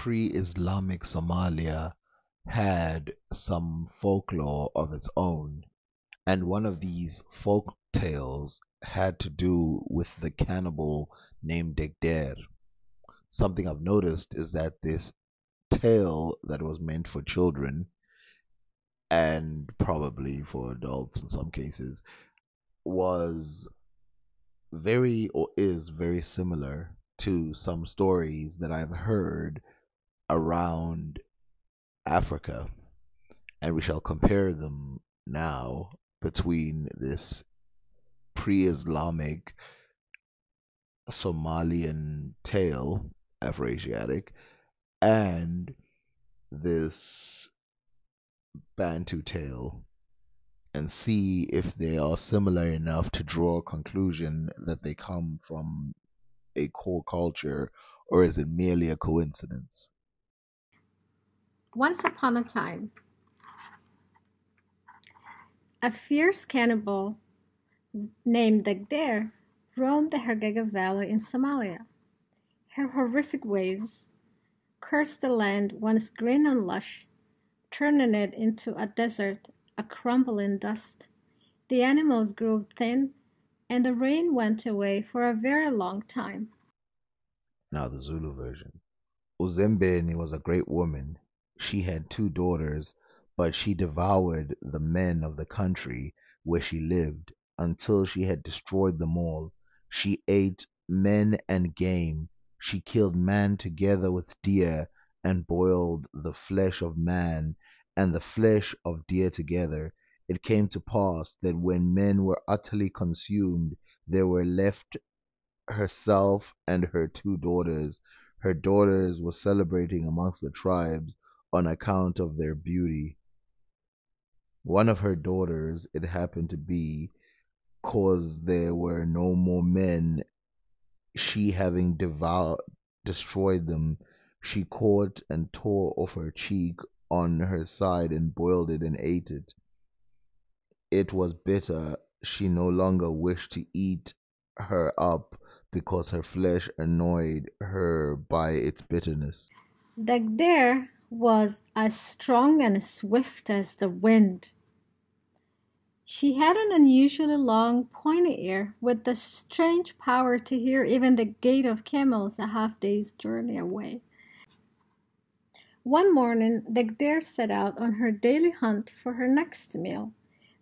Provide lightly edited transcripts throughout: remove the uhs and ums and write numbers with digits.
pre-Islamic Somalia had some folklore of its own, and one of these folk tales had to do with the cannibal named Degder. Something I've noticed is that this tale that was meant for children and probably for adults in some cases was very or is very similar to some stories that I've heard around Africa, and we shall compare them now between this pre Islamic Somalian tale, Afroasiatic, and this Bantu tale, and see if they are similar enough to draw a conclusion that they come from a core culture, or is it merely a coincidence? Once upon a time, a fierce cannibal named Dagder roamed the Hergega Valley in Somalia. Her horrific ways cursed the land once green and lush, turning it into a desert, a crumbling dust. The animals grew thin, and the rain went away for a very long time. Now, the Zulu version. Uzembeni was a great woman. She had two daughters, but she devoured the men of the country where she lived until she had destroyed them all. She ate men and game. She killed man together with deer and boiled the flesh of man and the flesh of deer together. It came to pass that when men were utterly consumed, there were left herself and her two daughters. Her daughters were celebrating amongst the tribes on account of their beauty. One of her daughters, it happened to be, cause there were no more men, she having destroyed them, she caught and tore off her cheek on her side and boiled it and ate it. It was bitter. She no longer wished to eat her up because her flesh annoyed her by its bitterness. Dagder was as strong and swift as the wind. She had an unusually long, pointy ear, with the strange power to hear even the gait of camels a half day's journey away. One morning, Dagder set out on her daily hunt for her next meal.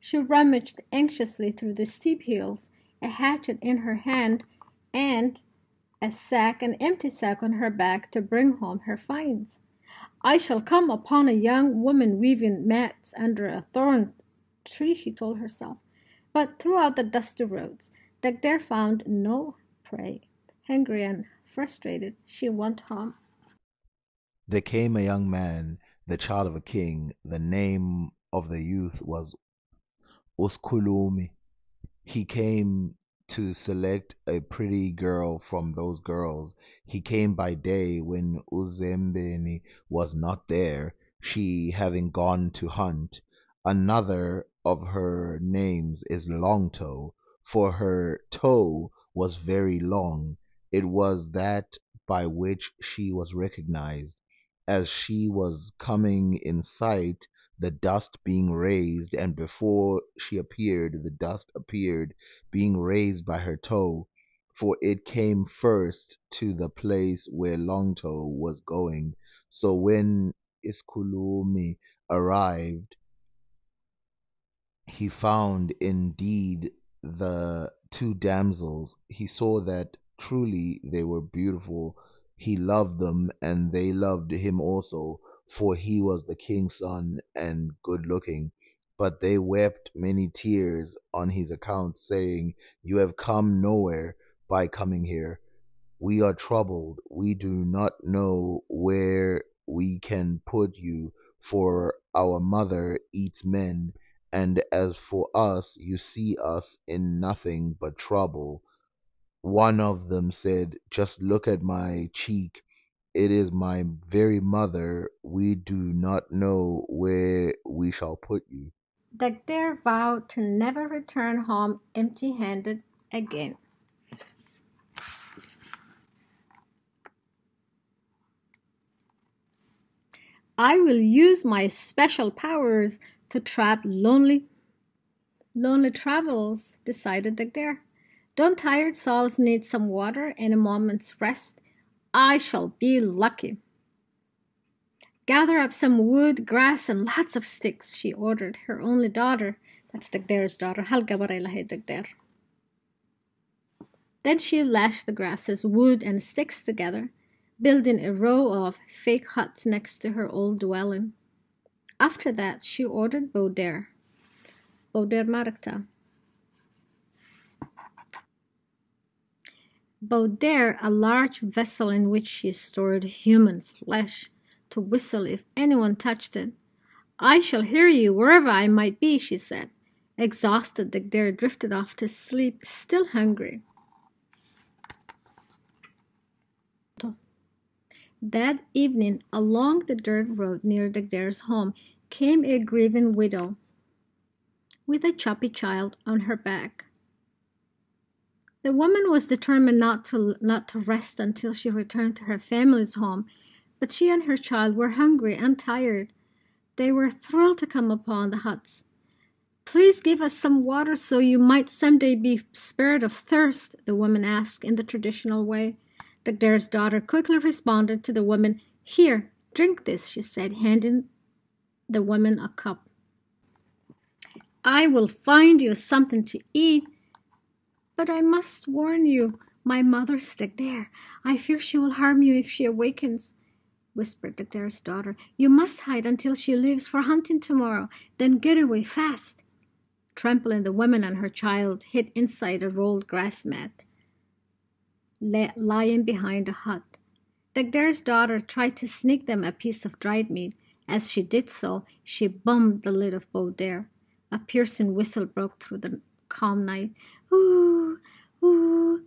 She rummaged anxiously through the steep hills, a hatchet in her hand, and an empty sack on her back to bring home her finds. I shall come upon a young woman weaving mats under a thorn tree, she told herself. But throughout the dusty roads, Dagder found no prey. Hungry and frustrated, she went home. There came a young man, the child of a king. The name of the youth was Uskulumi. He came to select a pretty girl from those girls. He came by day when Uzembeni was not there, she having gone to hunt. Another of her names is Longtoe, for her toe was very long. It was that by which she was recognized. As she was coming in sight, the dust being raised, and before she appeared, the dust appeared, being raised by her toe, for it came first to the place where Longtoe was going. So when Iskulumi arrived, he found indeed the two damsels. He saw that truly they were beautiful. He loved them, and they loved him also, for he was the king's son and good looking. But they wept many tears on his account, saying, "You have come nowhere by coming here. We are troubled. We do not know where we can put you, for our mother eats men, and as for us, you see us in nothing but trouble." One of them said, "Just look at my cheek. It is my very mother. We do not know where we shall put you." Dagder vowed to never return home empty handed again. I will use my special powers to trap lonely travels, decided Dagder. Don't tired souls need some water and a moment's rest? I shall be lucky. Gather up some wood, grass, and lots of sticks, she ordered her only daughter. That's Dagder's daughter. Hal gabaray lahay Dagder. Then she lashed the grasses, wood, and sticks together, building a row of fake huts next to her old dwelling. After that, she ordered Bauder Marakta. Bauder, a large vessel in which she stored human flesh, to whistle if anyone touched it. I shall hear you wherever I might be, she said. Exhausted, Dagder drifted off to sleep, still hungry. That evening, along the dirt road near Dagder's home, came a grieving widow with a chubby child on her back. The woman was determined not to rest until she returned to her family's home, but she and her child were hungry and tired. They were thrilled to come upon the huts. Please give us some water so you might someday be spared of thirst, the woman asked in the traditional way. Dagder's daughter quickly responded to the woman. Here, drink this, she said, handing the woman a cup. I will find you something to eat, but I must warn you, my mother's Dagder. I fear she will harm you if she awakens, whispered Dagder's daughter. You must hide until she leaves for hunting tomorrow, then get away fast. Trampling, the woman and her child hid inside a rolled grass mat lying behind a hut. Dagder's daughter tried to sneak them a piece of dried meat. As she did so, she bumped the lid of Bauder. A piercing whistle broke through the calm night. Ooh, ooh.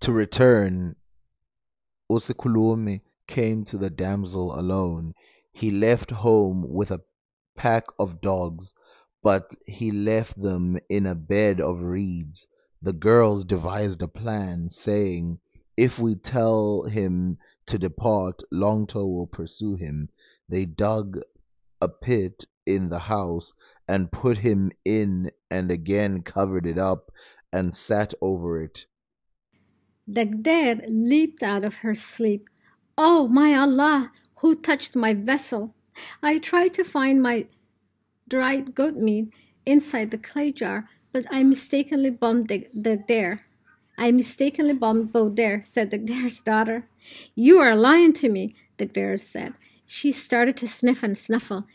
To return, Usikulumi came to the damsel alone. He left home with a pack of dogs, but he left them in a bed of reeds. The girls devised a plan, saying, if we tell him to depart, Longtoe will pursue him. They dug a pit in the house and put him in and again covered it up and sat over it. Dagder leaped out of her sleep. Oh, my Allah! Who touched my vessel? I tried to find my dried goat meat inside the clay jar, but I mistakenly bumped Dagder. I mistakenly bumped Bauder, said Dagder's daughter. You are lying to me, Dagder said. She started to sniff and snuffle.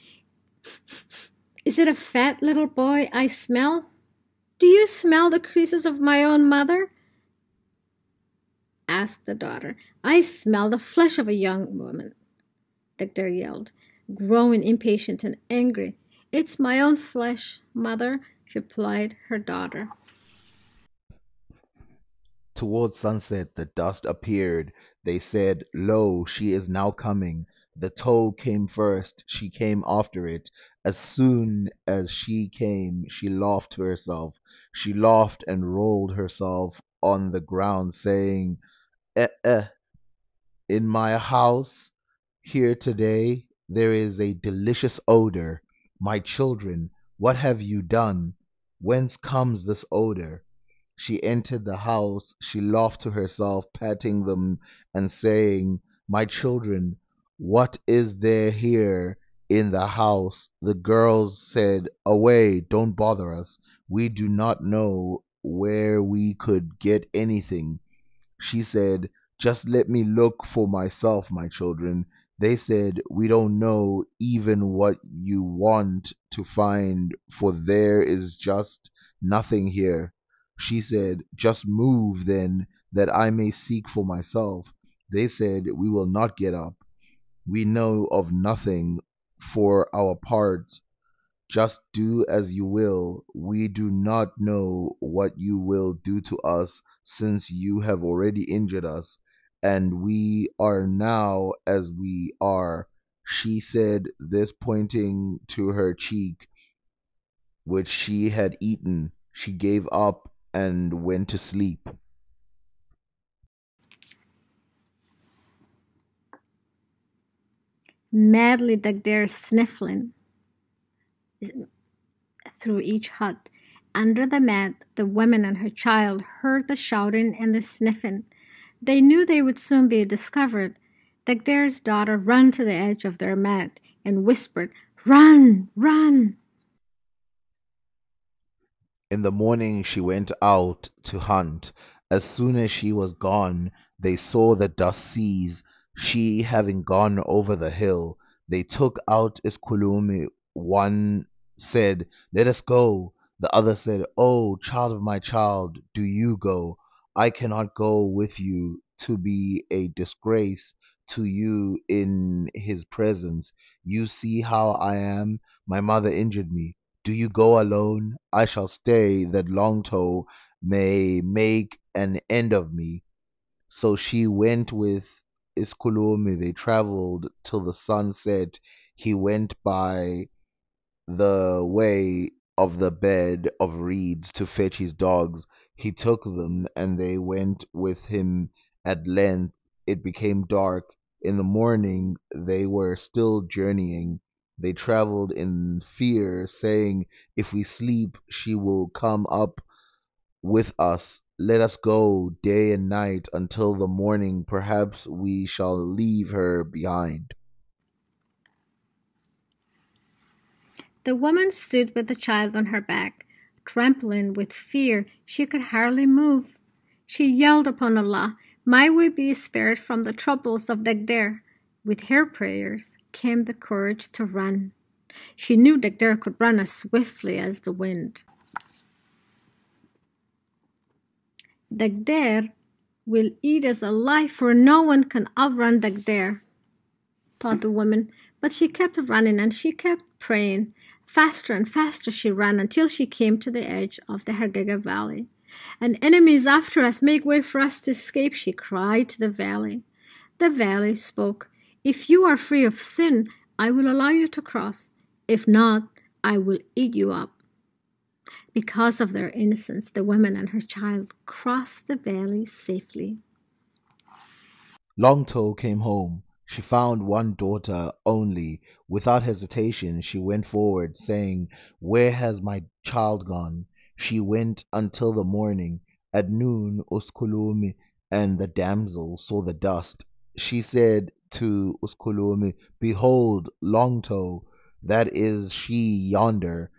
Is it a fat little boy I smell? Do you smell the creases of my own mother? Asked the daughter. I smell the flesh of a young woman, Dagder yelled, growing impatient and angry. It's my own flesh, mother, replied her daughter. Towards sunset the dust appeared. They said, lo, she is now coming. The toe came first, she came after it. As soon as she came, she laughed to herself. She laughed and rolled herself on the ground, saying, eh, eh, in my house here today there is a delicious odor. My children, what have you done? Whence comes this odor? She entered the house. She laughed to herself, patting them and saying, my children, what is there here in the house? The girls said, away, don't bother us. We do not know where we could get anything. She said, just let me look for myself, my children. They said, we don't know even what you want to find, for there is just nothing here. She said, just move then, that I may seek for myself. They said, we will not get up. We know of nothing for our part. Just do as you will. We do not know what you will do to us, since you have already injured us, and we are now as we are. She said this, pointing to her cheek, which she had eaten. She gave up and went to sleep. madly Dagder sniffling through each hut. Under the mat, the woman and her child heard the shouting and the sniffing. They knew they would soon be discovered. Dagder's daughter ran to the edge of their mat and whispered, "Run! Run!" In the morning she went out to hunt. As soon as she was gone, they saw the dust cease, she having gone over the hill. They took out Iskulumi. One said, "Let us go." The other said, "Oh, child of my child, do you go. I cannot go with you to be a disgrace to you in his presence. You see how I am. My mother injured me. Do you go alone? I shall stay, that Longtoe may make an end of me." So she went with Iskulumi. They traveled till the sun set. He went by the way of the bed of reeds to fetch his dogs. He took them, and they went with him. At length it became dark. In the morning they were still journeying. They traveled in fear, saying, "If we sleep, she will come up with us. Let us go day and night until the morning. Perhaps we shall leave her behind." The woman stood with the child on her back, trembling with fear. She could hardly move. She yelled upon Allah, "May we be spared from the troubles of Dagder." With her prayers came the courage to run. She knew Dagder could run as swiftly as the wind. Dagder will eat us alive, for no one can outrun Dagder, thought the woman. But she kept running and she kept praying. Faster and faster she ran until she came to the edge of the Hargega Valley. "An enemy is after us. Make way for us to escape," she cried to the valley. The valley spoke, "If you are free of sin, I will allow you to cross. If not, I will eat you up." Because of their innocence, the woman and her child crossed the valley safely. Longtoe came home. She found one daughter only. Without hesitation she went forward, saying, "Where has my child gone?" She went until the morning. At noon Uskulumi and the damsel saw the dust. She said to Uskulumi, "Behold, Longtoe, that is she yonder.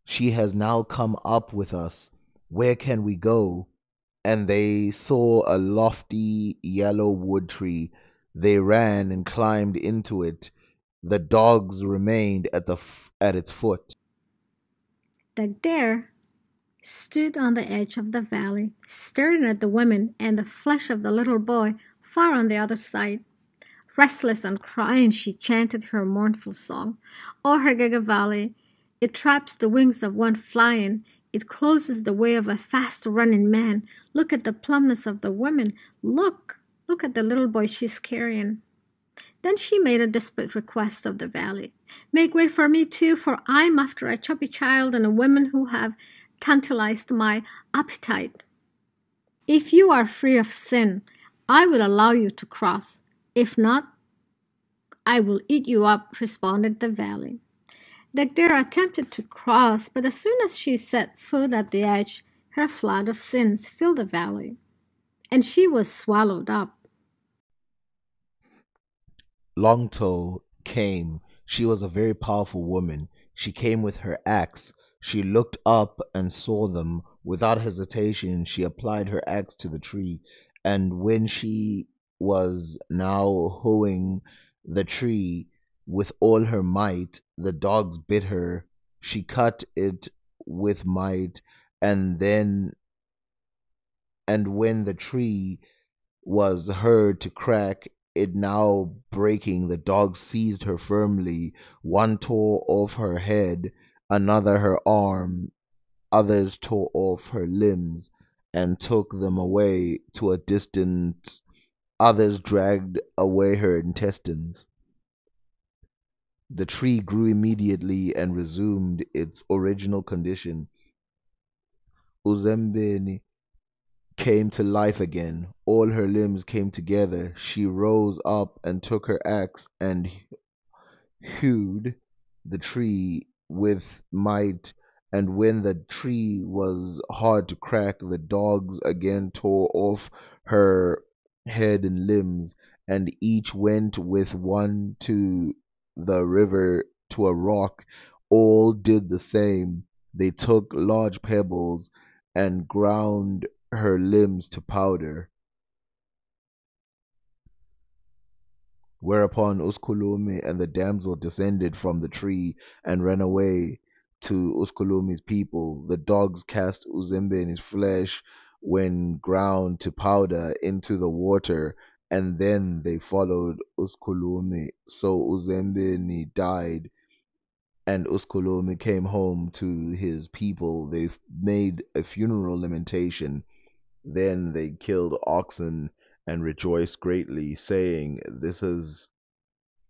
She has now come up with us. Where can we go?" And they saw a lofty yellow wood tree. They ran and climbed into it. The dogs remained at its foot. Dagder stood on the edge of the valley, staring at the women and the flesh of the little boy far on the other side. Restless and crying, she chanted her mournful song. "O Hargega Valley, it traps the wings of one flying. It closes the way of a fast-running man. Look at the plumpness of the woman. Look at the little boy she's carrying." Then she made a desperate request of the valley. "Make way for me too, for I'm after a chubby child and a woman who have tantalized my appetite. If you are free of sin, I will allow you to cross. If not, I will eat you up," responded the valley. Dagdara attempted to cross, but as soon as she set foot at the edge, her flood of sins filled the valley, and she was swallowed up. Longtoe came. She was a very powerful woman. She came with her axe. She looked up and saw them. Without hesitation, she applied her axe to the tree, and when she was now hoeing the tree with all her might, the dogs bit her. She cut it with might, and when the tree was heard to crack, it now breaking, the dogs seized her firmly. One tore off her head, another her arm, others tore off her limbs and took them away to a distance. Others dragged away her intestines. The tree grew immediately and resumed its original condition. Uzembeni came to life again. All her limbs came together. She rose up and took her axe and hewed the tree with might, and when the tree was hard to crack, the dogs again tore off her head and limbs, and each went with one to the river to a rock. All did the same. They took large pebbles and ground her limbs to powder. Whereupon Uskulumi and the damsel descended from the tree and ran away to Uskulumi's people. The dogs cast Uzembe's flesh when ground to powder into the water, and then they followed Uskulumi. So Uzembeni died, and Uskulumi came home to his people. They made a funeral lamentation. Then they killed oxen and rejoiced greatly, saying, "This is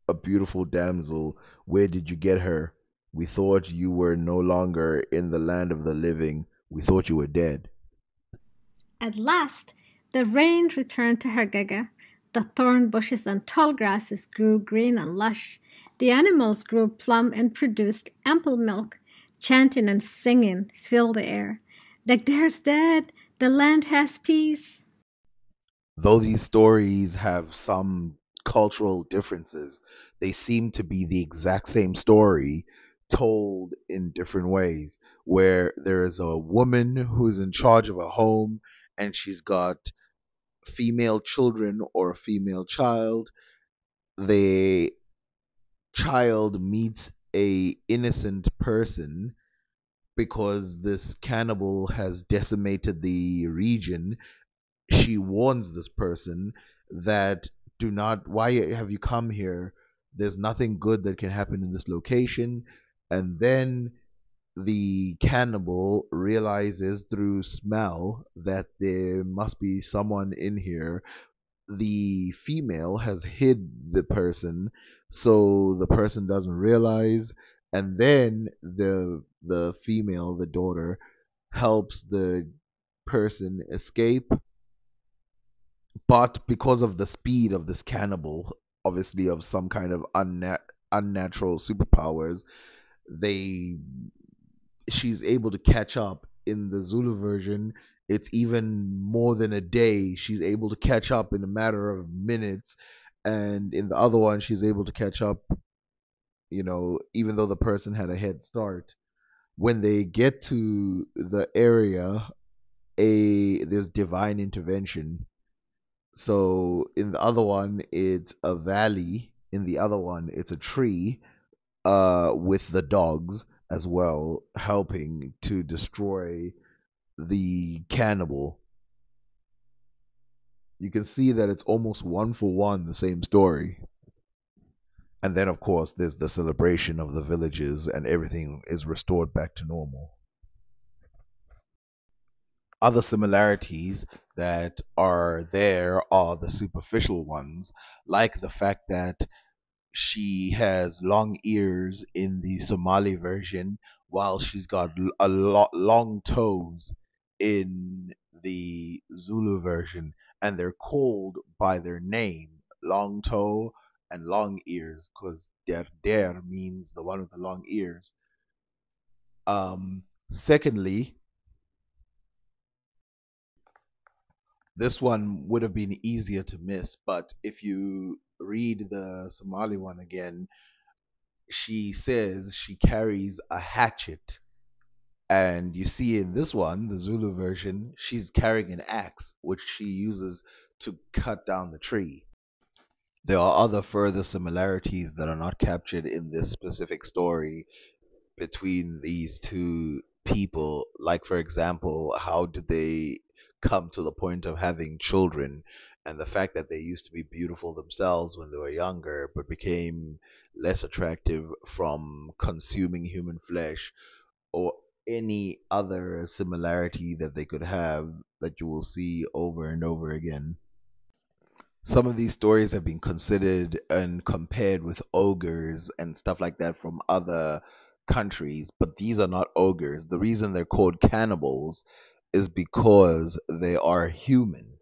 a beautiful damsel. Where did you get her? We thought you were no longer in the land of the living. We thought you were dead." At last, the rain returned to Hargega. The thorn bushes and tall grasses grew green and lush. The animals grew plump and produced ample milk. Chanting and singing filled the air. Dagdair's dead. The land has peace. Though these stories have some cultural differences, they seem to be the exact same story told in different ways, where there is a woman who's in charge of a home and she's got female children or a female child. The child meets a innocent person because this cannibal has decimated the region. She warns this person that, do not, why have you come here? There's nothing good that can happen in this location. And then the cannibal realizes through smell that there must be someone in here. The female has hid the person so the person doesn't realize, and then the female, the daughter, helps the person escape. But because of the speed of this cannibal, obviously of some kind of unnatural superpowers, they she's able to catch up. In the Zulu version, it's even more than a day. She's able to catch up in a matter of minutes, and in the other one, she's able to catch up. Even though the person had a head start. When they get to the area, a there's divine intervention. So in the other one, it's a valley. In the other one, it's a tree, with the dogs as well, helping to destroy the cannibal. You can see that it's almost one for one the same story. And then, of course, there's the celebration of the villages, and everything is restored back to normal. Other similarities that are there are the superficial ones, like the fact that she has long ears in the Somali version, while she's got a lot long toes in the Zulu version, and they're called by their name, long toe and long ears, because der means the one with the long ears. Secondly, this one would have been easier to miss, but if you read the Somali one again, she says she carries a hatchet. And you see in this one, the Zulu version, she's carrying an axe, which she uses to cut down the tree. There are other further similarities that are not captured in this specific story between these two people. Like, for example, how did they come to the point of having children? And the fact that they used to be beautiful themselves when they were younger, but became less attractive from consuming human flesh, or any other similarity that they could have that you will see over and over again. Some of these stories have been considered and compared with ogres and stuff like that from other countries, but these are not ogres. The reason they're called cannibals is because they are human.